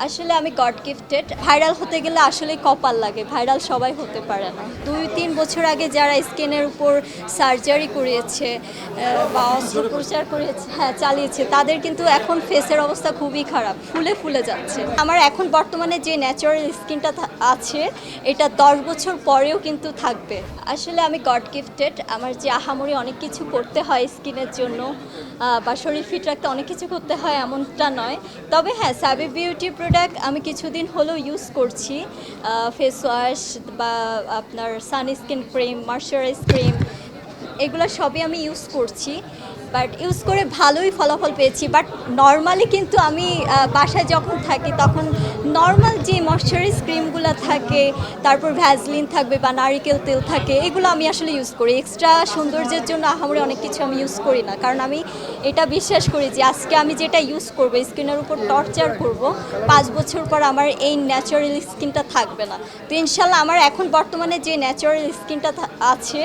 আসলে আমি god gifted. Viral হতে গেলে আসলে কপাল লাগে, ভাইরাল সবাই হতে পারে না। 2-3 বছর আগে যারা স্কিনের উপর সার্জারি করিয়েছে বা অস্ত্রোপচার করিয়েছে, হ্যাঁ চালিয়েছে, তাদের কিন্তু এখন ফেসের অবস্থা খুবই খারাপ, ফুলে ফুলে যাচ্ছে। আমার এখন বর্তমানে যে ন্যাচারাল স্কিনটা আছে, এটা 10 বছর পরেও কিন্তু থাকবে। আসলে আমি গড গিফটেড। আমার যে আহামরি অনেক কিছু করতে হয় স্কিনের জন্য বা শরীর ফিট রাখতে অনেক কিছু করতে হয় এমনটা নয়। তবে হ্যাঁ, সাবি বিউটি প্রোডাক্ট আমি কিছুদিন হলেও ইউজ করছি। ফেস ওয়াশ বা আপনার সানস্ক্রিন ক্রিম, ময়শ্চারাইজ ক্রিম, এগুলো সবই আমি ইউজ করছি। বাট ইউজ করে ভালোই ফলাফল পেয়েছি। বাট নর্মালি কিন্তু আমি বাসায় যখন থাকি তখন নর্মাল যে ময়শ্চারাইজ ক্রিমগুলো থাকে, তারপর ভ্যাসলিন থাকবে বা নারিকেল তেল থাকে, এগুলো আমি আসলে ইউজ করি। এক্সট্রা সৌন্দর্যের জন্য আহামরি অনেক কিছু আমি ইউজ করি না, কারণ আমি এটা বিশ্বাস করি যে আজকে আমি যেটা ইউজ করবো, স্কিনের উপর টর্চার করব, 5 বছর পর আমার এই ন্যাচারাল স্কিনটা থাকবে না। তো ইনশাল্লাহ আমার এখন বর্তমানে যে ন্যাচারাল স্কিনটা আছে,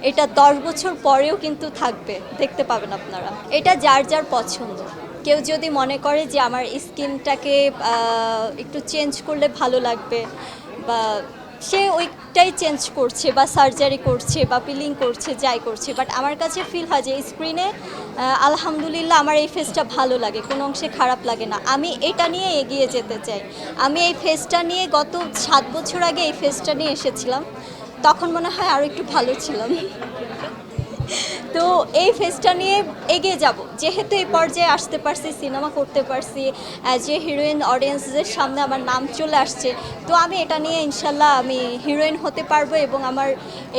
এটা 10 বছর পরেও কিন্তু থাকবে, দেখতে পাবেন আপনারা। এটা যার যার পছন্দ। কেউ যদি মনে করে যে আমার স্কিনটাকে একটু চেঞ্জ করলে ভালো লাগবে, বা সে ওইটাই চেঞ্জ করছে বা সার্জারি করছে বা পিলিং করছে, যাই করছে। বাট আমার কাছে ফিল হয় যে স্ক্রিনে আলহামদুলিল্লাহ আমার এই ফেসটা ভালো লাগে, কোনো অংশে খারাপ লাগে না। আমি এটা নিয়ে এগিয়ে যেতে চাই। আমি এই ফেসটা নিয়ে গত 7 বছর আগে এই ফেসটা নিয়ে এসেছিলাম, তখন মনে হয় আরও একটু ভালো ছিলাম। তো এই ফেসটা নিয়ে এগিয়ে যাব, যেহেতু এই পর্যায়ে আসতে পারছি, সিনেমা করতে পারছি, অ্যাজ এ হিরোইন অডিয়েন্সদের সামনে আমার নাম চলে আসছে, তো আমি এটা নিয়ে ইনশাল্লাহ আমি হিরোইন হতে পারবো এবং আমার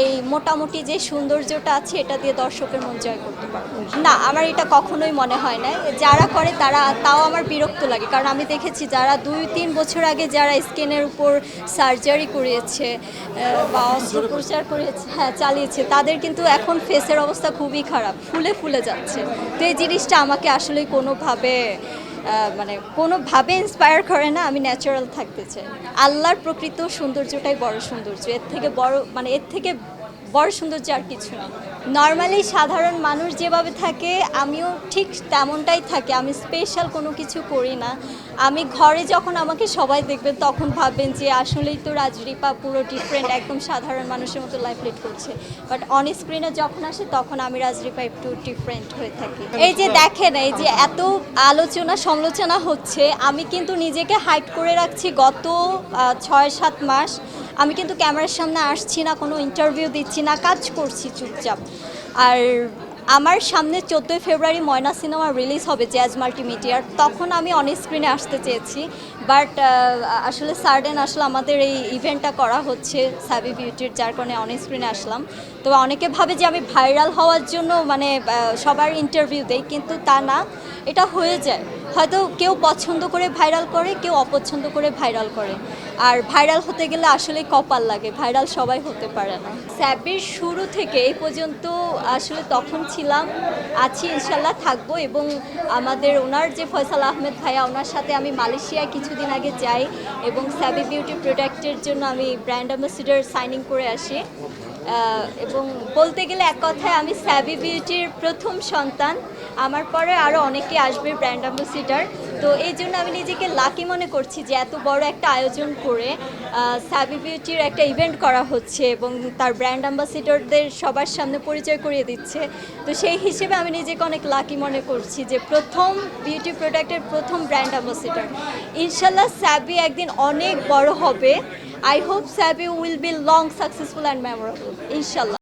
এই মোটামুটি যে সৌন্দর্যটা আছে এটা দিয়ে দর্শকের মন জয় করতে পারবো। না, আমার এটা কখনোই মনে হয় না। যারা করে তারা, তাও আমার বিরক্ত লাগে, কারণ আমি দেখেছি যারা 2-3 বছর আগে যারা স্কিনের উপর সার্জারি করিয়েছে বা অস্ত্রোপচার করিয়েছে, হ্যাঁ চালিয়েছে, তাদের কিন্তু এখন ফেসের অবস্থা খুবই খারাপ, ফুলে ফুলে যাচ্ছে। তো এই জিনিসটা আমাকে আসলে কোনোভাবে ইন্সপায়ার করে না। আমি ন্যাচারাল থাকতে চাই। আল্লাহর প্রকৃত সৌন্দর্যটাই বড় সৌন্দর্য, এর থেকে বড় সৌন্দর্য আর কিছু নেই। নর্মালি সাধারণ মানুষ যেভাবে থাকে আমিও ঠিক তেমনটাই থাকি। আমি স্পেশাল কোনো কিছু করি না। আমি ঘরে যখন আমাকে সবাই দেখবেন তখন ভাববেন যে আসলেই তো রাজরিপা পুরো ডিফারেন্ট, একদম সাধারণ মানুষের মতো লাইফ লিড করছে। বাট অন স্ক্রিনে যখন আসে তখন আমি রাজরিপা একটু ডিফারেন্ট হয়ে থাকি। এই যে দেখেন, এই যে এত আলোচনা সমালোচনা হচ্ছে, আমি কিন্তু নিজেকে হাইড করে রাখছি গত 6-7 মাস। আমি কিন্তু ক্যামেরার সামনে আসছি না, কোনো ইন্টারভিউ দিচ্ছি না, কাজ করছি চুপচাপ। আর আমার সামনে 14 ফেব্রুয়ারি ময়না সিনেমা রিলিজ হবে জ্যাজ মাল্টিমিডিয়ার, তখন আমি অন স্ক্রিনে আসতে চেয়েছি। বাট আসলে সাডেন আসলে আমাদের এই ইভেন্টটা করা হচ্ছে সাবি বিউটির, যার কারণে অন স্ক্রিনে আসলাম। তো অনেকে ভাবে যে আমি ভাইরাল হওয়ার জন্য সবার ইন্টারভিউ দেই, কিন্তু তা না, এটা হয়ে যায়। হয়তো কেউ পছন্দ করে ভাইরাল করে, কেউ অপছন্দ করে ভাইরাল করে। আর ভাইরাল হতে গেলে আসলে কপাল লাগে, ভাইরাল সবাই হতে পারে না। স্যাবির শুরু থেকে এই পর্যন্ত আসলে তখন ছিলাম, আছি, ইনশাল্লাহ থাকবো। এবং আমাদের ওনার যে ফয়সাল আহমেদ ভাইয়া, ওনার সাথে আমি মালয়েশিয়ায় কিছুদিন আগে যাই এবং স্যাবি বিউটি প্রোডাক্টের জন্য আমি ব্র্যান্ড অ্যাম্বাসিডার সাইনিং করে আসি। এবং বলতে গেলে এক কথায় আমি স্যাবি বিউটির প্রথম সন্তান। আমার পরে আরও অনেকে আসবে ব্র্যান্ড অ্যাম্বাসিডার। তো এই জন্য আমি নিজেকে লাকি মনে করছি যে এত বড় একটা আয়োজন করে স্যাবি বিউটির একটা ইভেন্ট করা হচ্ছে এবং তার ব্র্যান্ড অ্যাম্বাসিডরদের সবার সামনে পরিচয় করিয়ে দিচ্ছে। তো সেই হিসেবে আমি নিজেকে অনেক লাকি মনে করছি যে প্রথম বিউটি প্রোডাক্টের প্রথম ব্র্যান্ড অ্যাম্বাসিডর। ইনশাল্লাহ স্যাবি একদিন অনেক বড় হবে। I hope Sabi will be long, successful and memorable. Inshallah.